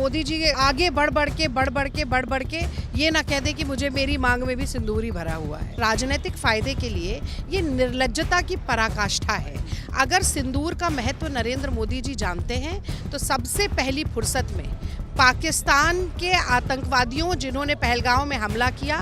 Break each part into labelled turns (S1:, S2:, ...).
S1: मोदी जी आगे बढ़ बढ़ के ये ना कह दे कि मुझे मेरी मांग में भी सिंदूर ही भरा हुआ है। राजनीतिक फायदे के लिए ये निर्लज्जता की पराकाष्ठा है। अगर सिंदूर का महत्व नरेंद्र मोदी जी जानते हैं तो सबसे पहली फुर्सत में पाकिस्तान के आतंकवादियों जिन्होंने पहलगांव में हमला किया,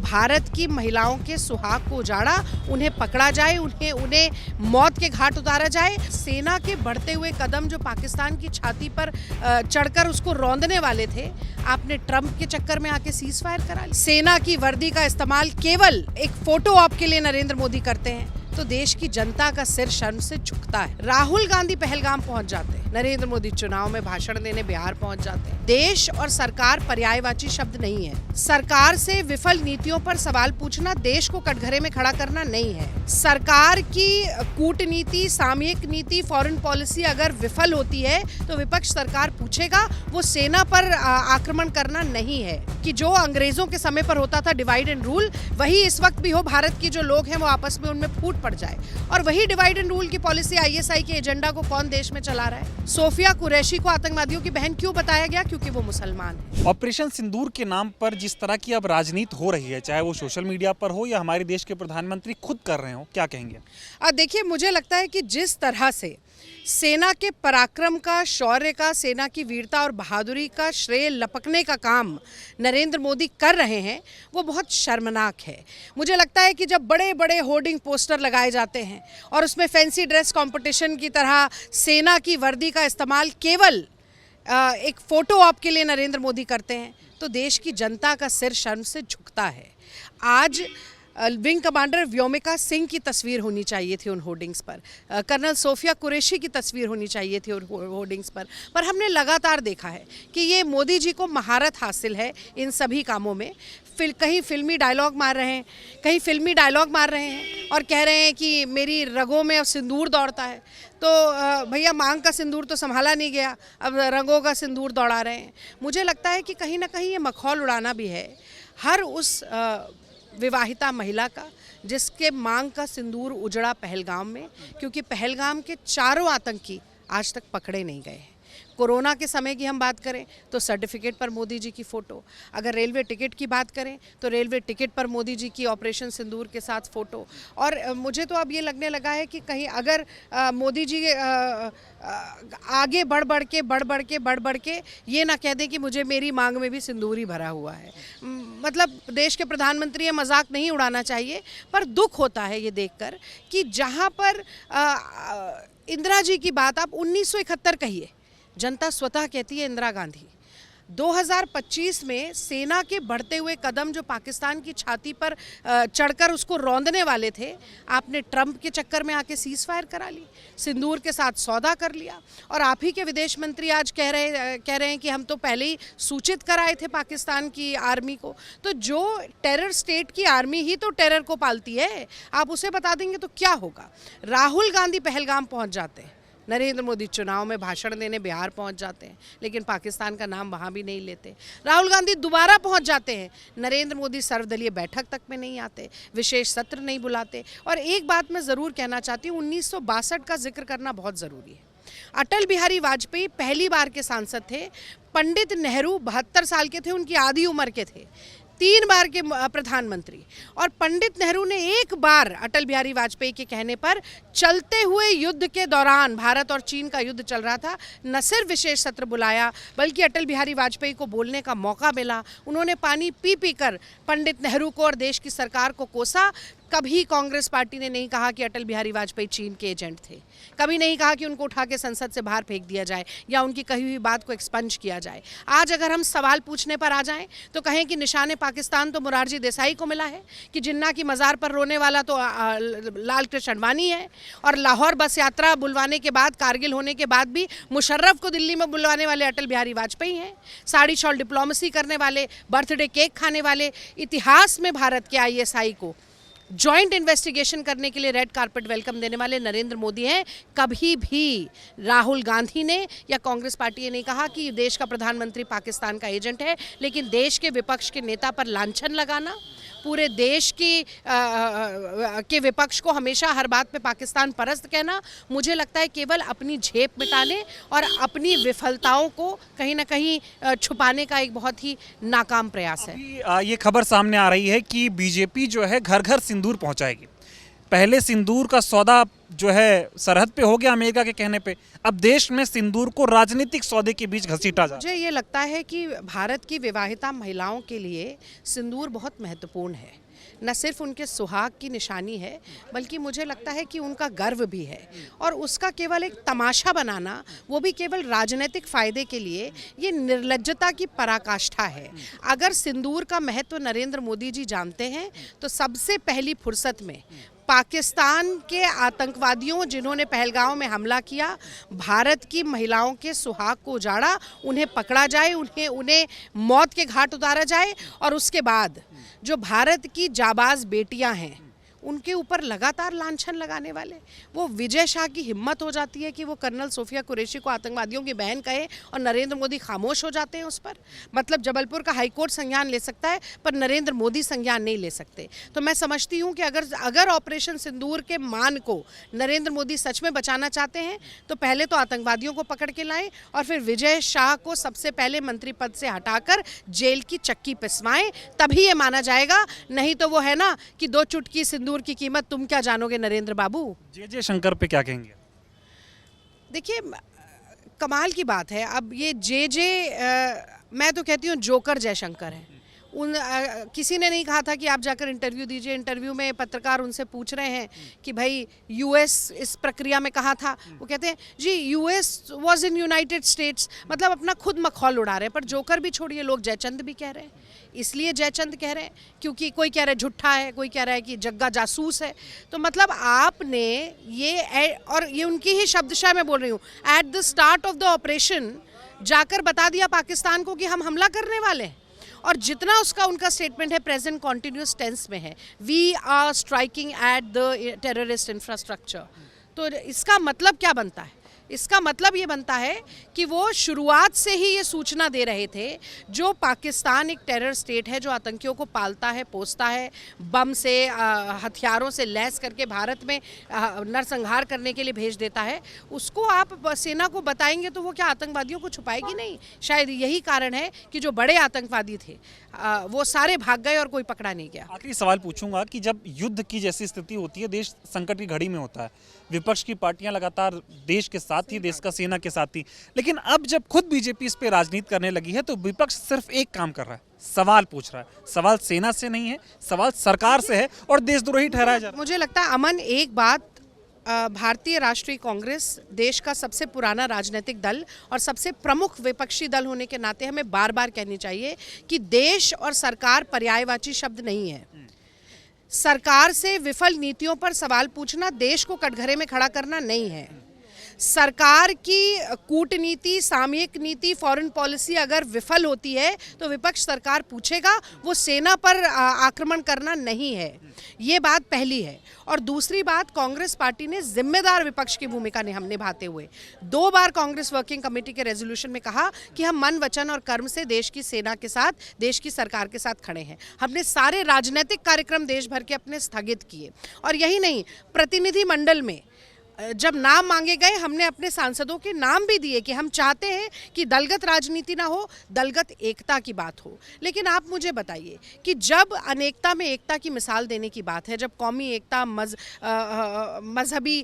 S1: भारत की महिलाओं के सुहाग को उजाड़ा, उन्हें पकड़ा जाए, उन्हें मौत के घाट उतारा जाए। सेना के बढ़ते हुए कदम जो पाकिस्तान की छाती पर चढ़कर उसको रौंदने वाले थे, आपने ट्रंप के चक्कर में आके सीज फायर करा लिया। सेना की वर्दी का इस्तेमाल केवल एक फोटो ऑप के लिए नरेंद्र मोदी करते हैं तो देश की जनता का सिर शर्म से झुकता है। राहुल गांधी पहलगाम पहुंच जाते हैं, नरेंद्र मोदी चुनाव में भाषण देने बिहार पहुंच जाते हैं। देश और सरकार पर्यायवाची शब्द नहीं है। सरकार से विफल नीतियों पर सवाल पूछना देश को कटघरे में खड़ा करना नहीं है। सरकार की कूटनीति, सामयिक नीति, फॉरेन पॉलिसी अगर विफल होती है तो विपक्ष सरकार पूछेगा, वो सेना पर आक्रमण करना नहीं है। कि जो अंग्रेजों के समय पर होता था डिवाइड एंड रूल, वही इस वक्त भी हो। भारत के जो लोग हैं वो आपस में उनमें फूट पड़ जाए। और वही डिवाइड एंड रूल की पॉलिसी आईएसआई के एजेंडा को कौन देश में चला रहा है? सोफिया कुरैशी को आतंकवादियों की बहन क्यों बताया गया? क्योंकि वो मुसलमान है।
S2: ऑपरेशन सिंदूर के नाम पर जिस तरह की अब राजनीति हो रही है, चाहे वो सोशल मीडिया पर हो या हमारे देश के प्रधानमंत्री खुद कर रहे हो, क्या कहेंगे?
S1: देखिए, मुझे लगता है कि जिस तरह से सेना के पराक्रम का, शौर्य का, सेना की वीरता और बहादुरी का श्रेय लपकने का काम नरेंद्र मोदी कर रहे हैं, वो बहुत शर्मनाक है। मुझे लगता है कि जब बड़े बड़े होर्डिंग पोस्टर लगाए जाते हैं और उसमें फैंसी ड्रेस कंपटीशन की तरह सेना की वर्दी का इस्तेमाल केवल एक फोटो ऑप के लिए नरेंद्र मोदी करते हैं तो देश की जनता का सिर शर्म से झुकता है। आज विंग कमांडर व्योमिका सिंह की तस्वीर होनी चाहिए थी उन होर्डिंग्स पर, कर्नल सोफिया कुरैशी की तस्वीर होनी चाहिए थी उन होर्डिंग्स पर हमने लगातार देखा है कि ये मोदी जी को महारत हासिल है इन सभी कामों में। कहीं फिल्मी डायलॉग मार रहे हैं, कहीं फिल्मी डायलॉग मार रहे हैं और कह रहे हैं कि मेरी रगों में अब सिंदूर दौड़ता है। तो भैया, मांग का सिंदूर तो संभाला नहीं गया, अब रंगों का सिंदूर दौड़ा रहे हैं। मुझे लगता है कि कहीं ना कहीं ये मखौल उड़ाना भी है हर उस विवाहिता महिला का जिसके मांग का सिंदूर उजड़ा पहलगाम में, क्योंकि पहलगाम के चारों आतंकी आज तक पकड़े नहीं गए हैं। कोरोना के समय की हम बात करें तो सर्टिफिकेट पर मोदी जी की फ़ोटो, अगर रेलवे टिकट की बात करें तो रेलवे टिकट पर मोदी जी की ऑपरेशन सिंदूर के साथ फ़ोटो। और मुझे तो अब ये लगने लगा है कि कहीं अगर मोदी जी आगे बढ़ के ये ना कह दें कि मुझे मेरी मांग में भी सिंदूर ही भरा हुआ है। मतलब देश के प्रधानमंत्री ये मजाक नहीं उड़ाना चाहिए, पर दुख होता है ये देखकर कि जहाँ पर इंदिरा जी की बात आप 1971 कहिए, जनता स्वतः कहती है इंदिरा गांधी। 2025 में सेना के बढ़ते हुए कदम जो पाकिस्तान की छाती पर चढ़कर उसको रौंदने वाले थे, आपने ट्रंप के चक्कर में आके सीज फायर करा ली, सिंदूर के साथ सौदा कर लिया। और आप ही के विदेश मंत्री आज कह रहे हैं कि हम तो पहले ही सूचित कराए थे पाकिस्तान की आर्मी को। तो जो टेरर स्टेट की आर्मी ही तो टेरर को पालती है, आप उसे बता देंगे तो क्या होगा? राहुल गांधी पहलगाम पहुंच जाते हैं, नरेंद्र मोदी चुनाव में भाषण देने बिहार पहुंच जाते हैं, लेकिन पाकिस्तान का नाम वहां भी नहीं लेते। राहुल गांधी दोबारा पहुंच जाते हैं, नरेंद्र मोदी सर्वदलीय बैठक तक में नहीं आते, विशेष सत्र नहीं बुलाते। और एक बात मैं ज़रूर कहना चाहती हूँ, 1962 का जिक्र करना बहुत ज़रूरी है। अटल बिहारी वाजपेयी पहली बार के सांसद थे, पंडित नेहरू 72 साल के थे, उनकी आधी उम्र के थे, 3 बार के प्रधानमंत्री। और पंडित नेहरू ने एक बार अटल बिहारी वाजपेयी के कहने पर चलते हुए युद्ध के दौरान, भारत और चीन का युद्ध चल रहा था, न सिर्फ विशेष सत्र बुलाया बल्कि अटल बिहारी वाजपेयी को बोलने का मौका मिला। उन्होंने पानी पी पी कर पंडित नेहरू को और देश की सरकार को कोसा। कभी कांग्रेस पार्टी ने नहीं कहा कि अटल बिहारी वाजपेयी चीन के एजेंट थे, कभी नहीं कहा कि उनको उठा के संसद से बाहर फेंक दिया जाए या उनकी कही हुई बात को एक्सपंज किया जाए। आज अगर हम सवाल पूछने पर आ जाएं तो कहें कि निशाने पाकिस्तान तो मुरारजी देसाई को मिला है, कि जिन्ना की मज़ार पर रोने वाला तो लाल कृष्ण अडवाणी है, और लाहौर बस यात्रा बुलवाने के बाद, कारगिल होने के बाद भी मुशर्रफ को दिल्ली में बुलवाने वाले अटल बिहारी वाजपेयी हैं। साड़ी शॉल डिप्लोमेसी करने वाले, बर्थडे केक खाने वाले, इतिहास में भारत के आईएसआई को जॉइंट इन्वेस्टिगेशन करने के लिए रेड कार्पेट वेलकम देने वाले नरेंद्र मोदी हैं। कभी भी राहुल गांधी ने या कांग्रेस पार्टी ने नहीं कहा कि देश का प्रधानमंत्री पाकिस्तान का एजेंट है, लेकिन देश के विपक्ष के नेता पर लांछन लगाना, पूरे देश के विपक्ष को हमेशा हर बात पे पाकिस्तान परस्त कहना, मुझे लगता है केवल अपनी झेप मिटाने और अपनी विफलताओं को कहीं ना कहीं छुपाने का एक बहुत ही नाकाम प्रयास है।
S2: अभी ये खबर सामने आ रही है कि बीजेपी जो है घर घर सिंदूर पहुंचाएगी। पहले सिंदूर का सौदा जो है सरहद पे हो गया अमेरिका के कहने पे, अब देश में सिंदूर को राजनीतिक सौदे के बीच घसीटा जा रहा है।
S1: मुझे ये लगता है कि भारत की विवाहिता महिलाओं के लिए सिंदूर बहुत महत्वपूर्ण है। न सिर्फ उनके सुहाग की निशानी है, बल्कि मुझे लगता है कि उनका गर्व भी है। और उसका केवल एक तमाशा बनाना, वो भी केवल राजनीतिक फायदे के लिए, ये निर्लज्जता की पराकाष्ठा है। अगर सिंदूर का महत्व नरेंद्र मोदी जी जानते हैं तो सबसे पहली फुर्सत में पाकिस्तान के आतंकवादियों जिन्होंने पहलगांव में हमला किया, भारत की महिलाओं के सुहाग को उजाड़ा, उन्हें पकड़ा जाए, उन्हें मौत के घाट उतारा जाए। और उसके बाद जो भारत की जाबाज बेटियां हैं उनके ऊपर लगातार लांछन लगाने वाले, वो विजय शाह की हिम्मत हो जाती है कि वो कर्नल सोफिया कुरैशी को आतंकवादियों की बहन कहे और नरेंद्र मोदी खामोश हो जाते हैं उस पर। मतलब जबलपुर का हाईकोर्ट संज्ञान ले सकता है पर नरेंद्र मोदी संज्ञान नहीं ले सकते। तो मैं समझती हूँ कि अगर ऑपरेशन सिंदूर के मान को नरेंद्र मोदी सच में बचाना चाहते हैं तो पहले तो आतंकवादियों को पकड़ के लाएं और फिर विजय शाह को सबसे पहले मंत्री पद से हटाकर जेल की चक्की पिसवाएं, तभी ये माना जाएगा। नहीं तो वो है ना कि 2 चुटकी सिंदूर की कीमत तुम क्या जानोगे नरेंद्र बाबू।
S2: जे शंकर पे क्या कहेंगे?
S1: देखिए, कमाल की बात है। अब ये मैं तो कहती हूँ जोकर जयशंकर है। किसी ने नहीं कहा था कि आप जाकर इंटरव्यू दीजिए। इंटरव्यू में पत्रकार उनसे पूछ रहे हैं कि भाई यूएस इस प्रक्रिया में कहाँ था। वो कहते हैं जी US was in United States, मतलब अपना खुद मखौल उड़ा रहे हैं। पर जोकर भी छोड़िए, लोग जयचंद भी कह रहे हैं। इसलिए जयचंद कह रहे हैं क्योंकि कोई कह रहा है झुट्ठा है, कोई कह रहा है कि जग्गा जासूस है। तो मतलब आपने ये उनकी ही शब्दशः में बोल रही हूँ, at the start of the operation जाकर बता दिया पाकिस्तान को कि हम हमला करने वाले हैं। और जितना उनका स्टेटमेंट है प्रेजेंट कॉन्टिन्यूस टेंस में है, we are striking at the terrorist infrastructure. तो इसका मतलब क्या बनता है? इसका मतलब ये बनता है कि वो शुरुआत से ही ये सूचना दे रहे थे जो पाकिस्तान एक टेरर स्टेट है, जो आतंकियों को पालता है, पोसता है, बम से हथियारों से लैस करके भारत में नरसंहार करने के लिए भेज देता है, उसको आप सेना को बताएंगे तो वो क्या आतंकवादियों को छुपाएगी नहीं? शायद यही कारण है कि जो बड़े आतंकवादी थे वो सारे भाग गए और कोई पकड़ा नहीं गया।
S2: आखिरी सवाल पूछूंगा कि जब युद्ध की जैसी स्थिति होती है, देश संकट की घड़ी में होता है, विपक्ष की पार्टियां लगातार देश के साथ ही, देश का सेना के साथ ही, लेकिन अब जब खुद बीजेपी इस पे राजनीति करने लगी है तो विपक्ष सिर्फ एक काम कर रहा है, सवाल पूछ रहा है। सवाल सेना से नहीं है, सवाल सरकार से है और देशद्रोही ठहराया जा रहा है।
S1: मुझे लगता है अमन, एक बात भारतीय राष्ट्रीय कांग्रेस देश का सबसे पुराना राजनीतिक दल और सबसे प्रमुख विपक्षी दल होने के नाते हमें बार बार कहनी चाहिए कि देश और सरकार पर्यायवाची शब्द नहीं है। सरकार से विफल नीतियों पर सवाल पूछना देश को कटघरे में खड़ा करना नहीं है। सरकार की कूटनीति, सामयिक नीति, फॉरेन पॉलिसी अगर विफल होती है तो विपक्ष सरकार पूछेगा, वो सेना पर आक्रमण करना नहीं है। ये बात पहली है। और दूसरी बात, कांग्रेस पार्टी ने जिम्मेदार विपक्ष की भूमिका निभाते हुए 2 बार कांग्रेस वर्किंग कमेटी के रेजोल्यूशन में कहा कि हम मन, वचन और कर्म से देश की सेना के साथ, देश की सरकार के साथ खड़े हैं। हमने सारे राजनीतिक कार्यक्रम देश भर के अपने स्थगित किए। और यही नहीं, प्रतिनिधि मंडल में जब नाम मांगे गए हमने अपने सांसदों के नाम भी दिए कि हम चाहते हैं कि दलगत राजनीति ना हो, दलगत एकता की बात हो। लेकिन आप मुझे बताइए कि जब अनेकता में एकता की मिसाल देने की बात है, जब कौमी एकता, मजहबी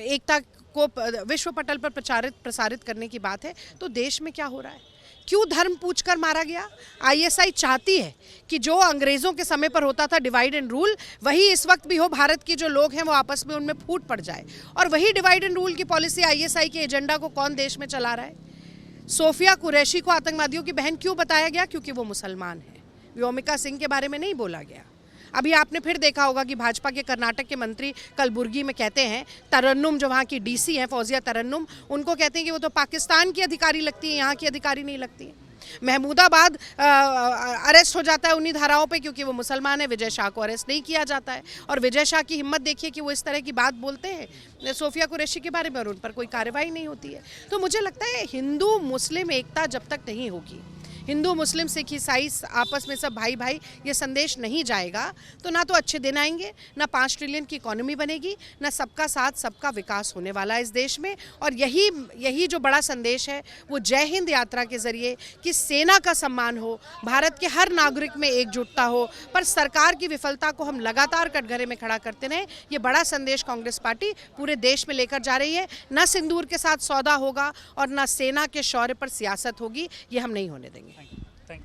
S1: एकता को विश्व पटल पर प्रसारित करने की बात है, तो देश में क्या हो रहा है? क्यों धर्म पूछकर मारा गया? आईएसआई चाहती है कि जो अंग्रेजों के समय पर होता था डिवाइड एंड रूल, वही इस वक्त भी हो। भारत के जो लोग हैं वो आपस में उनमें फूट पड़ जाए। और वही डिवाइड एंड रूल की पॉलिसी, आईएसआई के एजेंडा को कौन देश में चला रहा है? सोफिया कुरैशी को आतंकवादियों की बहन क्यों बताया गया? क्योंकि वो मुसलमान है। व्योमिका सिंह के बारे में नहीं बोला गया। अभी आपने फिर देखा होगा कि भाजपा के कर्नाटक के मंत्री कलबुर्गी में कहते हैं, तरन्नुम जो वहाँ की डीसी हैं, फौजिया तरन्नुम, उनको कहते हैं कि वो तो पाकिस्तान की अधिकारी लगती है, यहाँ की अधिकारी नहीं लगती है। महमूदाबाद अरेस्ट हो जाता है उन्हीं धाराओं पे क्योंकि वो मुसलमान है, विजय शाह को अरेस्ट नहीं किया जाता है। और विजय शाह की हिम्मत देखिए कि वो इस तरह की बात बोलते हैं सोफिया कुरैशी के बारे में और उन पर कोई कार्रवाई नहीं होती है। तो मुझे लगता है हिंदू मुस्लिम एकता जब तक नहीं होगी, हिंदू मुस्लिम सिख ईसाई आपस में सब भाई भाई ये संदेश नहीं जाएगा, तो ना तो अच्छे दिन आएंगे, ना 5 ट्रिलियन की इकोनॉमी बनेगी, ना सबका साथ सबका विकास होने वाला है इस देश में। और यही जो बड़ा संदेश है वो जय हिंद यात्रा के जरिए कि सेना का सम्मान हो, भारत के हर नागरिक में एकजुटता हो, पर सरकार की विफलता को हम लगातार कटघरे में खड़ा करते रहें, ये बड़ा संदेश कांग्रेस पार्टी पूरे देश में लेकर जा रही है। ना सिंदूर के साथ सौदा होगा और ना सेना के शौर्य पर सियासत होगी, ये हम नहीं होने देंगे।
S2: Thank you.